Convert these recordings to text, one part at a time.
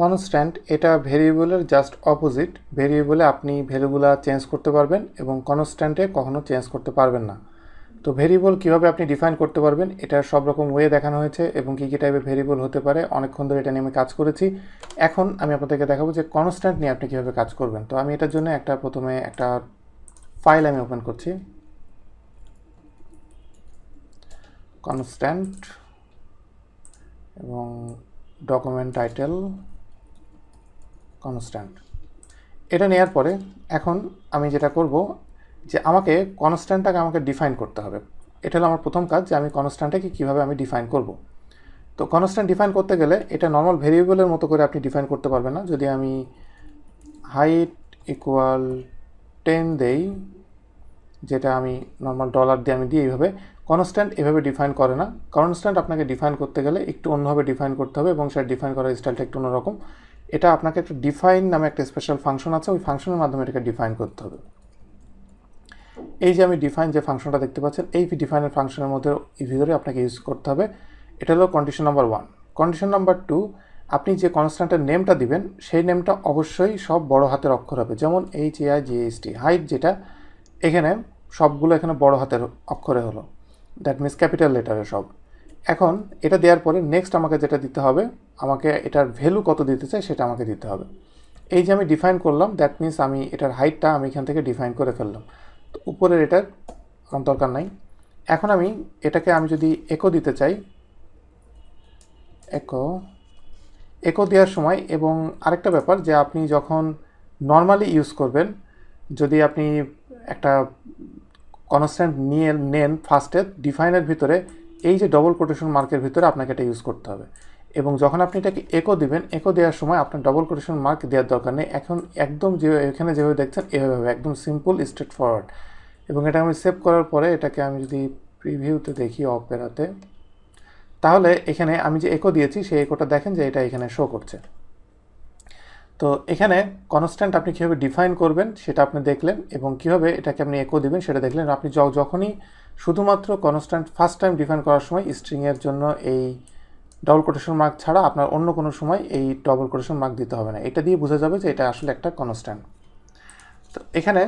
Constant এটা ভেরিয়েবলের just opposite. ভেরিয়েবলে আপনি ভ্যালুগুলো চেঞ্জ করতে পারবেন এবং কনস্ট্যান্টে কখনো চেঞ্জ করতে পারবেন না। তো ভেরিয়েবল কীভাবে আপনি ডিফাইন করতে পারবেন এটার সব রকম ওয়ে দেখানো হয়েছে এবং কী কী টাইপের ভেরিয়েবল হতে পারে, অনেকক্ষণ ধরে এটা নিয়ে আমি কাজ করেছি। এখন আমি আপনাদেরকে দেখাবো যে কনস্ট্যান্ট নিয়ে আপনি কীভাবে কাজ করবেন। তো আমি এটার জন্য প্রথমে একটা ফাইল আমি ওপেন করছি, কনস্ট্যান্ট এবং ডকুমেন্ট টাইটেল কনস্ট্যান্ট। এটা নেওয়ার পরে এখন আমি যেটা করব যে আমাকে কনস্ট্যান্টটাকে আমাকে ডিফাইন করতে হবে। এটা হলো আমার প্রথম কাজ যে আমি কনস্ট্যান্টটাকে কীভাবে আমি ডিফাইন করব। তো কনস্ট্যান্ট ডিফাইন করতে গেলে এটা নর্মাল ভেরিয়েবলের মতো করে আপনি ডিফাইন করতে পারবেন না। যদি আমি হাইট ইকুয়াল 10 দেই, যেটা আমি নর্মাল ডলার দিয়ে আমি দিই, এইভাবে কনস্ট্যান্ট এভাবে ডিফাইন করে না। কনস্ট্যান্ট আপনাকে ডিফাইন করতে গেলে একটু অন্যভাবে ডিফাইন করতে হবে এবং সেটা ডিফাইন করার স্টাইলটা একটু অন্যরকম। এটা আপনাকে একটা ডিফাইন নামে একটা স্পেশাল ফাংশন আছে, ওই ফাংশনের মাধ্যমে এটাকে ডিফাইন করতে হবে। এই যে আমি ডিফাইন যে ফাংশনটা দেখতে পাচ্ছেন, এই ডিফাইনের ফাংশনের মধ্যে ভিতরে আপনাকে ইউজ করতে হবে। এটা হলো কন্ডিশন নাম্বার 1। কন্ডিশন নাম্বার 2, আপনি যে কনস্ট্যান্টের নেমটা দিবেন সেই নেমটা অবশ্যই সব বড় হাতের অক্ষর হবে। যেমন HAIGHT, হাইট যেটা এখানে সবগুলো এখানে বড় হাতের অক্ষরে হলো, দ্যাট মিনস ক্যাপিটাল লেটারে সব। এখন এটা দেওয়ার পরে নেক্সট আমাকে যেটা দিতে হবে, আমাকে এটার ভ্যালু কত দিতে চাই সেটা আমাকে দিতে হবে। এই যে আমি ডিফাইন করলাম, দ্যাট মিনস আমি এটার হাইটটা আমি এখান থেকে ডিফাইন করে ফেললাম। তো উপরের এটার দরকার নাই। এখন আমি এটাকে আমি যদি একো দিতে চাই, একো দেওয়ার সময়, এবং আরেকটা ব্যাপার যে আপনি যখন নর্মালি ইউজ করবেন, যদি আপনি একটা কনস্ট্যান্ট নিয়ে নেন ফার্স্টে ডিফাইনের ভিতরে, এই যে ডবল কোটেশন মার্কের ভিতরে আপনাকে এটা ইউজ করতে হবে। এবং যখন আপনি এটাকে একো দিবেন, একো দেওয়ার সময় আপনার ডবল কোটেশন মার্ক দেওয়ার দরকার নেই। এখন একদম যে এখানে যেভাবে দেখছেন এভাবে একদম সিম্পল স্ট্রেট ফরওয়ার্ড। এবং এটা আমি সেভ করার পরে এটাকে আমি যদি প্রিভিউতে দেখি অপেরাতে, তাহলে এখানে আমি যে একো দিয়েছি সেই একোটা দেখেন যে এটা এখানে শো করছে। তো এখানে কনস্ট্যান্ট আপনি কীভাবে ডিফাইন করবেন সেটা আপনি দেখলেন, এবং কীভাবে এটাকে আপনি একো দিবেন সেটা দেখলেন। আপনি যখনই শুধুমাত্র কনস্ট্যান্ট ফার্স্ট টাইম ডিফাইন করার সময় স্ট্রিংয়ের জন্য এই ডবল কোটেশন মার্ক ছাড়া আপনার অন্য কোনো সময় এই ডবল কোটেশন মার্ক দিতে হবে না। এটা দিয়ে বোঝা যাবে যে এটা আসলে একটা কনস্ট্যান্ট। তো এখানে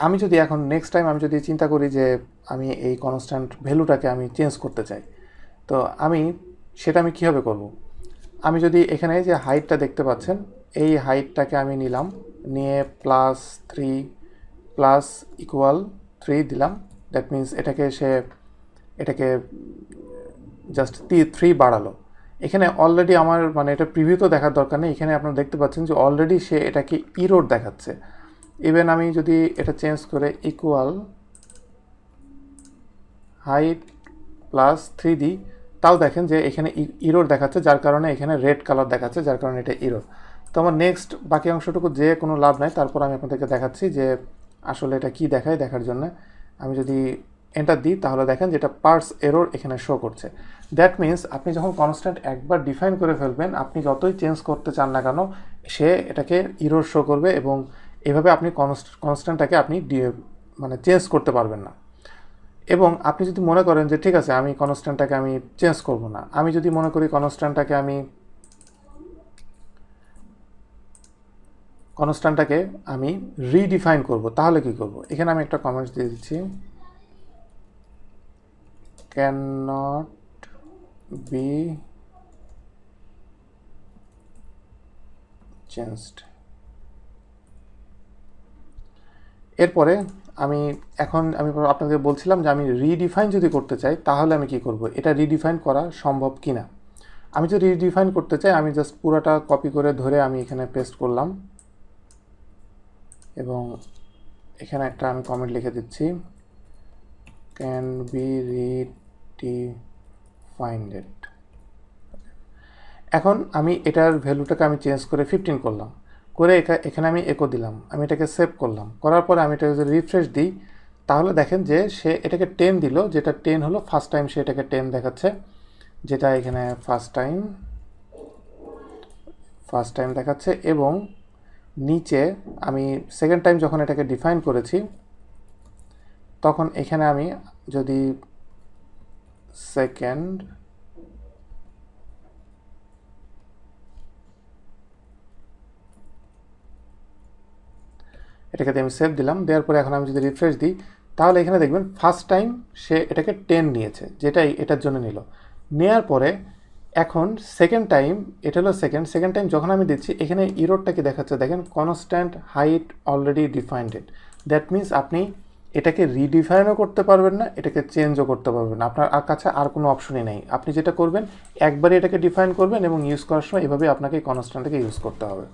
আমি যদি এখন নেক্সট টাইম আমি যদি চিন্তা করি যে আমি এই কনস্ট্যান্ট ভ্যালুটাকে আমি চেঞ্জ করতে চাই, তো সেটা আমি কীভাবে করব। আমি যদি এখানে যে হাইটটা দেখতে পাচ্ছেন, এই হাইটটাকে আমি নিলাম, নিয়ে +3 প্লাস ইকুয়াল 3 দিলাম। দ্যাট মিন্স এটাকে জাস্ট 3 বাড়ালো। এখানে অলরেডি আমার মানে এটা প্রিভিউতেও দেখার দরকার নেই, এখানে আপনারা দেখতে পাচ্ছেন যে অলরেডি সে এটাকে ইরোড দেখাচ্ছে। ইভেন আমি যদি এটা চেঞ্জ করে ইকুয়াল হাইট +3 দিই, তাও দেখেন যে এখানে ইরোর দেখাচ্ছে, যার কারণে এখানে রেড কালার দেখাচ্ছে, যার কারণে এটা ইরোর। তো আমার নেক্সট বাকি অংশটুকু যে কোনো লাভ নাই, তারপর আমি আপনাদেরকে দেখাচ্ছি যে আসলে এটা কি দেখায়। দেখার জন্য আমি যদি এন্টার দিই, তাহলে দেখেন যে এটা পার্স এরর এখানে শো করছে। দ্যাট মিন্স আপনি যখন কনস্ট্যান্ট একবার ডিফাইন করে ফেলবেন, আপনি যতই চেঞ্জ করতে চান না কেন সে এটাকে ইরোর শো করবে, এবং এভাবে আপনি কনস্ট্যান্টটাকে আপনি মানে চেঞ্জ করতে পারবেন না। এবং আপনি যদি মনে করেন যে ঠিক আছে আমি কনস্ট্যান্টটাকে আমি চেঞ্জ করব না, আমি যদি মনে করি কনস্ট্যান্টটাকে আমি রিডিফাইন করব, তাহলে কি করব। এখানে আমি একটা কমেন্টস দিয়ে দিচ্ছি, ক্যান নট বি চেঞ্জড। এরপরে আমি আপনাদের বলছিলাম যে আমি রিডিফাইন যদি করতে চাই তাহলে আমি কি করব, এটা রিডিফাইন করা সম্ভব কি না। আমি যদি রিডিফাইন করতে চাই, আমি জাস্ট পুরোটা কপি করে ধরে আমি এখানে পেস্ট করলাম, এবং এখানে একটা আমি কমেন্ট লিখে দিচ্ছি, ক্যান বি রিডিফাইন্ড। এখন আমি এটার ভ্যালুটাকে আমি চেঞ্জ করে 15 করলাম, করে এখানে আমি একো দিলাম, আমি এটাকে সেভ করলাম। করার পরে আমি এটাকে যদি রিফ্রেশ দিই, তাহলে দেখেন যে সে এটাকে 10 দিল, যেটা 10 হলো ফার্স্ট টাইম সে এটাকে 10 দেখাচ্ছে, যেটা এখানে ফার্স্ট টাইম দেখাচ্ছে। এবং নিচে আমি সেকেন্ড টাইম যখন এটাকে ডিফাইন করেছি, তখন এখানে আমি যদি সেকেন্ড এটাকে আমি সেভ দিলাম, দেওয়ার পরে এখন আমি যদি রিফ্রেশ দিই তাহলে এখানে দেখবেন ফার্স্ট টাইম সে এটাকে 10 নিয়েছে, যেটাই এটার জন্য নিল। নেওয়ার পরে এখন সেকেন্ড টাইম, এটা হলো সেকেন্ড টাইম যখন আমি দিচ্ছি এখানে ইরোরটা কি দেখাচ্ছে দেখেন, constant height already defined. That means আপনি এটাকে রিডিফাইনও করতে পারবেন না, এটাকে চেঞ্জও করতে পারবেন না, আপনার কাছে আর কোনো অপশনই নেই। আপনি যেটা করবেন একবারই এটাকে ডিফাইন করবেন এবং ইউজ করার সময় এভাবে আপনাকে কনস্ট্যান্টটাকে ইউজ করতে হবে।